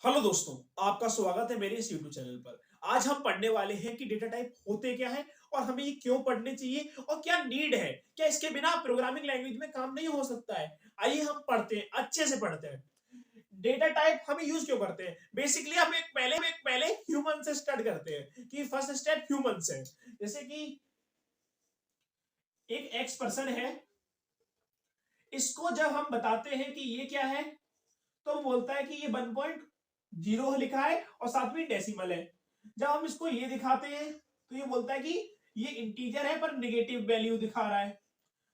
Hello दोस्तों, आपका स्वागत है मेरे इस यूट्यूब चैनल पर। आज हम पढ़ने वाले हैं कि डेटा टाइप होते क्या हैं और हमें ये क्यों पढ़ने चाहिए और क्या नीड है। क्या इसके बिना प्रोग्रामिंग लैंग्वेज में काम नहीं हो सकता है? आइए हम पढ़ते हैं, अच्छे से पढ़ते हैं। डेटा टाइप हम यूज क्यों करते हैं? बेसिकली हम एक पहले ह्यूमन से स्टार्ट करते हैं कि फर्स्ट स्टेप ह्यूमन से। जैसे कि एक एक्स पर्सन है, इसको जब हम बताते हैं कि ये क्या है, तो वो बोलता है कि ये 1.0 लिखा है और साथ में डेसिमल है। जब हम इसको ये दिखाते हैं तो ये बोलता है कि ये इंटीजर है पर नेगेटिव वैल्यू दिखा रहा है।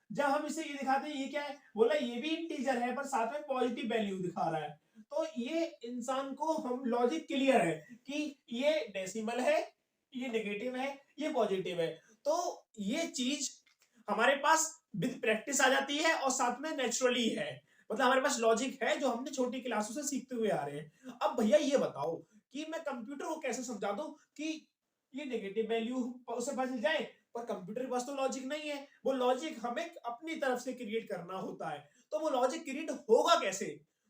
जब हम इसे ये दिखाते हैं ये क्या है, बोला ये भी इंटीजर है पर साथ में पॉजिटिव वैल्यू दिखा रहा है। तो ये इंसान को हम लॉजिक क्लियर है कि ये डेसिमल है, ये नेगेटिव है, ये पॉजिटिव है। तो ये चीज हमारे पास विद प्रैक्टिस आ जाती है और साथ में नेचुरली है। मतलब हमारे पास लॉजिक है जो हमने छोटी क्लासों से सीखते हुए आ रहे हैं। अब भैया ये बताओ कि मैं कंप्यूटर को कैसे समझा दूं कि ये नेगेटिव वैल्यू उसे पता चल जाए, पर कंप्यूटर के पास तो लॉजिक नहीं है। वो लॉजिक हमें अपनी तरफ से क्रिएट करना होता है। तो वो लॉजिक क्रिएट होगा कैसे?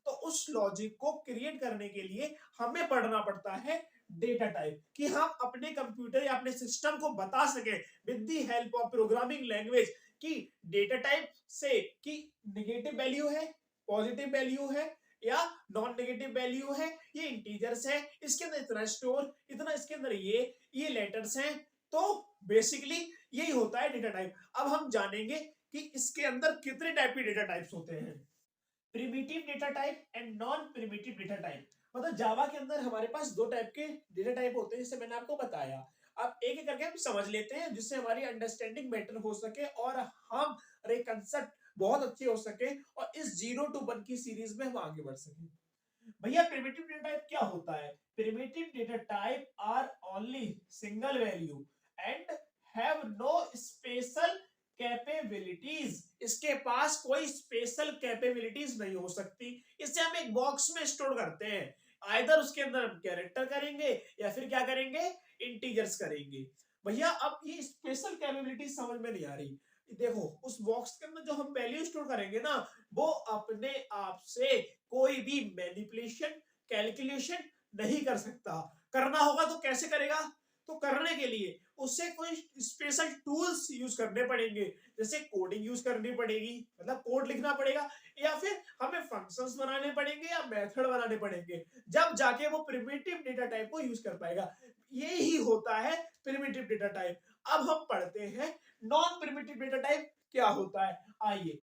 तो उस लॉजिक को क्रिएट करने के लिए हमें पढ़ना पड़ता है डेटा टाइप, कि हम अपने कंप्यूटर या अपने सिस्टम को बता सके with the help of programming language कि डेटा टाइप से कि नेगेटिव वैल्यू है, पॉजिटिव वैल्यू है या नॉन नेगेटिव वैल्यू है, ये इंटीजर्स है, इसके अंदर इतना स्टोर, इतना इसके अंदर ये लेटर्स हैं। तो बेसिकली यही होता है डेटा टाइप। अब हम जानेंगे कि इसके अंदर कितने टाइप के डेटा टाइप्स होते हैं। Primitive data type and non primitive data type. मतलब जावा के अंदर हमारे पास दो टाइप के डेटा टाइप होते हैं, जिसे मैंने आपको बताया। अब एक एक करके हम समझ लेते हैं जिससे हमारी अंडरस्टैंडिंग बेटर हो सके और हम कंसेप्ट बहुत अच्छे हो सके और इस 0 to 1 की सीरीज में हम आगे बढ़ सके। भैया प्रिमिटिव डेटा टाइप क्या होता है? Primitive data type are only single value and have no special capabilities. इसके पास कोई स्पेशल कैपेबिलिटीज नहीं हो सकती। इसे हम एक बॉक्स में स्टोर करते हैं। आइदर उसके अंदर हम कैरेक्टर करेंगे या फिर क्या करेंगे, इंटीजर्स करेंगे। भैया अब ये स्पेशल कैपेबिलिटीज समझ में नहीं आ रही। देखो उस बॉक्स के अंदर जो हम वैल्यू स्टोर करेंगे ना, वो अपने आप से कोई भी मैनिपुलेशन, कैलकुलेशन नहीं कर सकता। करना होगा तो कैसे करेगा? तो करने के लिए उससे कोई स्पेशल टूल्स यूज करने पड़ेंगे। जैसे कोडिंग यूज करनी पड़ेगी, मतलब कोड लिखना पड़ेगा, या फिर हमें फंक्शंस बनाने पड़ेंगे या मेथड बनाने पड़ेंगे, जब जाके वो प्रिमिटिव डेटा टाइप को यूज कर पाएगा। ये ही होता है प्रिमिटिव डेटा टाइप। अब हम पढ़ते हैं नॉन प्रिमिटिव डेटा टाइप क्या होता है। आइए,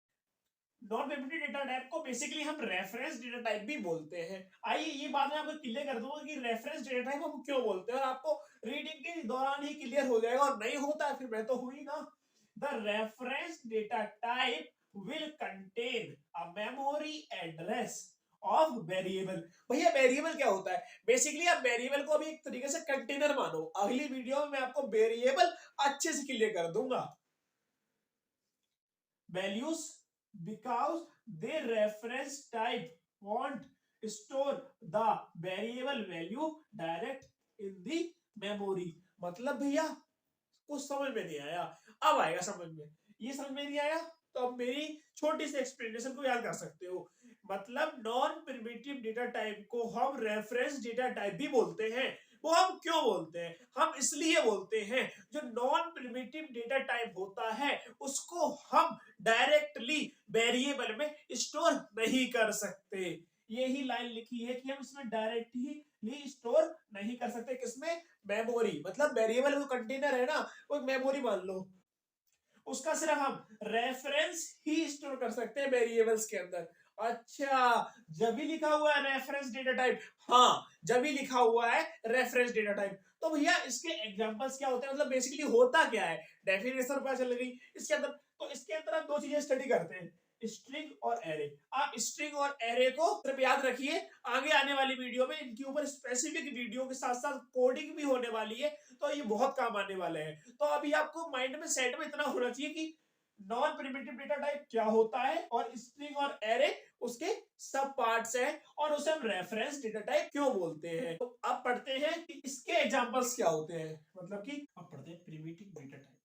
नॉन प्रिमिटिव डेटा टाइप को बेसिकली हम रेफरेंस डेटा टाइप भी बोलते हैं। आइए ये बात मैं आपको क्लियर कर दूंगा कि रेफरेंस डेटा टाइप हम क्यों बोलते हैं, और आपको रीडिंग के दौरान ही क्लियर हो जाएगा, और नहीं होता है फिर मैं तो हुई ना। The reference data type will contain a memory address of variable. भैया वेरिएबल क्या होता है? बेसिकली आप वेरिएबल को अभी एक तरीके से कंटेनर मानो। अगली वीडियो में मैं आपको वेरिएबल अच्छे से क्लियर कर दूंगा। values because their reference type won't store the variable value direct in the memory। मतलब भैया कुछ समझ में नहीं आया, अब आएगा समझ में। ये समझ में नहीं आया तो अब मेरी छोटी सी एक्सप्लेनेशन को याद कर सकते हो। मतलब नॉन प्रिमिटिव डेटा टाइप को हम रेफरेंस डेटा टाइप भी बोलते हैं। वो हम क्यों बोलते हैं? हम इसलिए बोलते हैं जो नॉन प्रिमिटिव डेटा टाइप होता है उसको हम डायरेक्टली वेरिएबल में स्टोर नहीं कर सकते। यही लाइन लिखी है कि हम इसमें डायरेक्टली स्टोर नहीं कर सकते। किसमें? मेमोरी। मतलब वेरिएबल वो कंटेनर है ना, वो मेमोरी मान लो, उसका सिर्फ हम रेफरेंस ही स्टोर कर सकते हैं वेरिएबल्स के अंदर। अच्छा, जब भी लिखा हुआ है रेफरेंस डेटा टाइप, हाँ जब भी लिखा हुआ है रेफरेंस डेटा टाइप, तो भैया इसके एग्जांपल्स क्या होते हैं, मतलब बेसिकली होता क्या है, डेफिनेशन पता चल गई इसके अंदर। तो इसके अंदर हम दो चीजें स्टडी करते हैं, स्ट्रिंग और एरे। आप स्ट्रिंग और एरे को सिर्फ याद रखिए, आगे आने वाली वीडियो में इनके ऊपर स्पेसिफिक वीडियो के साथ साथ कोडिंग भी होने वाली है, तो ये बहुत काम आने वाले हैं। तो अभी आपको माइंड में सेट में इतना होना चाहिए कि नॉन प्रिमिटिव डेटा टाइप क्या होता है और स्ट्रिंग और एरे उसके सब पार्ट्स हैं, और उसे हम रेफरेंस डेटा टाइप क्यों बोलते हैं। तो अब पढ़ते हैं कि इसके एग्जांपल्स क्या होते हैं। मतलब कि अब पढ़ते हैं primitive data type.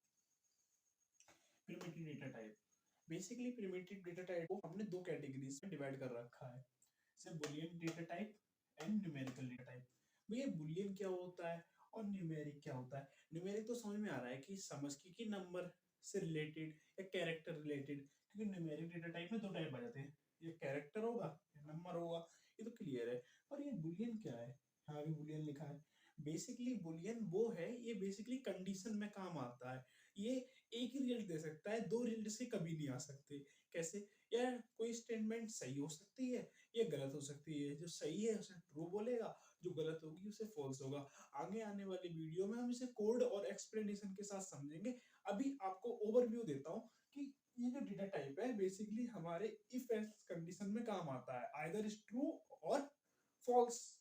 Primitive data type, basically primitive data type को हमने दो कैटेगरीज में डिवाइड कर रखा है, जैसे Boolean data type and numerical data type. भैया बुलियन क्या होता है और न्यूमेरिक क्या होता है? न्यूमेरिक तो समझ में आ रहा है कि समझ की कि नंबर से रिलेटेड या कैरेक्टर रिलेटेड, क्योंकि न्यूमेरिक डेटा टाइप में दो टाइप आ जाते हैं, ये कैरेक्टर होगा या नंबर होगा, ये तो क्लियर है। और ये बुलियन क्या है? हाँ भी बुलियन लिखा है। बेसिकली बुलियन वो है, ये बेसिकली कंडीशन में काम आता है। ये एक ही रिजल्ट दे सकता है, दो रिजल्ट से कभी नहीं आ सकते। कैसे? यार कोई स्टेटमेंट सही हो सकती है या गलत हो सकती है, जो सही है उसे ट्रू बोलेगा, जो गलत होगी उसे फॉल्स होगा। आगे आने वाली वीडियो में हम इसे कोड और एक्सप्लेनेशन के साथ समझेंगे। अभी आपको ओवरव्यू देता हूँ कि ये जो डेटा टाइप है बेसिकली हमारे इफ एल्स कंडीशन में काम आता है, आइदर इज ट्रू और फॉल्स।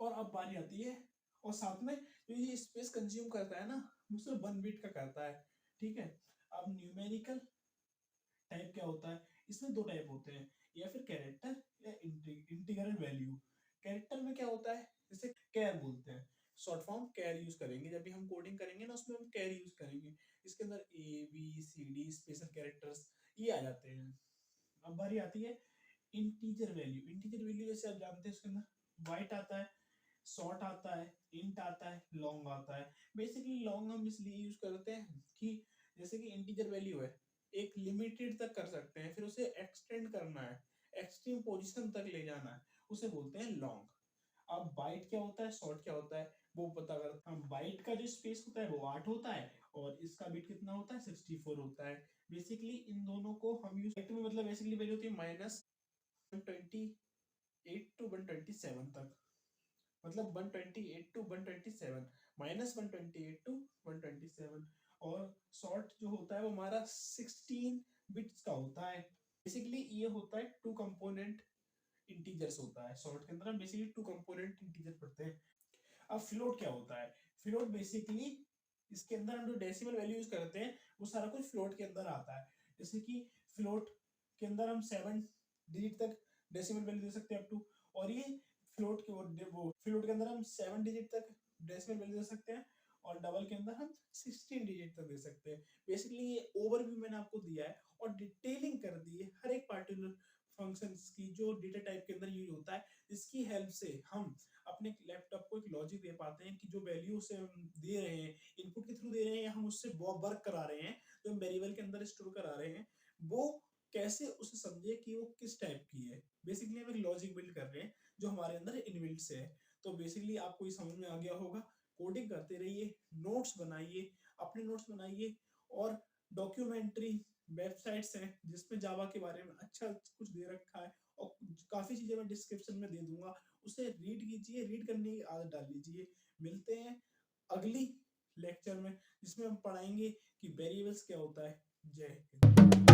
और अब बारी आती है, और साथ में जो ये स्पेस कंज्यूम करता है ना, वो सिर्फ 1 बिट का करता है, ठीक है। अब न्यूमेरिकल टाइप क्या होता है? इसमें दो टाइप होते हैं, या फिर कैरेक्टर या इंटीग्रल वैल्यू। कैरेक्टर में क्या होता है, जैसे कैर बोलते हैं, शॉर्ट फॉर्म कैर यूज करेंगे जब भी हम कोडिंग करेंगे ना, उसमें हम कैर यूज करेंगे। इसके अंदर A B C D special characters ये आ जाते हैं। अब बारी आती है इंटीजर वैल्यू। इंटीजर वैल्यू जैसे आप जानते हैं उसके अंदर वाइट आता है, शॉर्ट आता है, इंट आता है, लॉन्ग आता है। बेसिकली लॉन्ग हम इसलिए यूज करते हैं कि जैसे कि इंटीजर वैल्यू है, एक लिमिटेड तक कर सकते हैं, फिर उसे एक्सटेंड करना है, एक्सट्रीम पोजीशन तक ले जाना है, उसे बोलते हैं लॉन्ग। अब बाइट क्या होता है, शॉर्ट क्या होता है, वो पता कर। हम बाइट का जो स्पेस होता है वो 8 होता है, और इसका बिट कितना होता है, 64 होता है। बेसिकली इन दोनों को हम यूज में, मतलब बेसिकली वैल्यू होती है -128 टू 127 तक, मतलब 128 टू 127, -128 टू 127। और शॉर्ट जो होता है वो हमारा 16 बिट्स का होता है। बेसिकली ये होता है टू कंपोनेंट इंटीजर्स होता है, शॉर्ट के अंदर हम बेसिकली टू कंपोनेंट इंटीजर पढ़ते हैं। अब फ्लोट क्या होता है? फ्लोट बेसिकली इसके अंदर हम जो डेसिमल वैल्यू यूज करते हैं वो सारा कुछ फ्लोट के अंदर आता है। जैसे कि फ्लोट के अंदर हम 7 डिजिट तक डेसिमल वैल्यू दे सकते हैं अप टू, और ये फ्लोट के वो फ्लोट के अंदर हम 7 डिजिट तक डेसिमल वैल्यू दे सकते हैं, और डबल के अंदर हम 16 डिजिट तक दे सकते हैं। बेसिकली ये ओवरव्यू मैंने आपको दिया है और डिटेलिंग कर दी है हर एक पार्टिकुलर फंक्शंस की जो डेटा टाइप के अंदर यूज होता है, जिसकी हेल्प से हम अपने लैपटॉप को एक लॉजिक दे पाते हैं कि जो वैल्यू से हम दे रहे हैं, इनपुट के थ्रू दे रहे हैं, या हम उससे वर्क करा रहे हैं, जो हम वेरिएबल के अंदर स्टोर करा रहे हैं, वो कैसे उसे समझे कि वो किस टाइप की है। बेसिकली हम एक लॉजिक बिल्ड कर रहे हैं जो हमारे अंदर इनबिल्ट से है। तो बेसिकली आपको ये समझ में आ गया होगा। कोडिंग करते रहिए, नोट्स बनाइए, अपने नोट्स बनाइए, और डॉक्यूमेंट्री वेबसाइट्स हैं जिसमें जावा के बारे में अच्छा कुछ दे रखा है, और काफी चीजें मैं डिस्क्रिप्शन में दे दूंगा, उसे रीड कीजिए, रीड करने की आदत डाल लीजिए। मिलते हैं अगली लेक्चर में, जिसमें हम पढ़ाएंगे कि वेरिएबल्स क्या होता है। जय हिंद।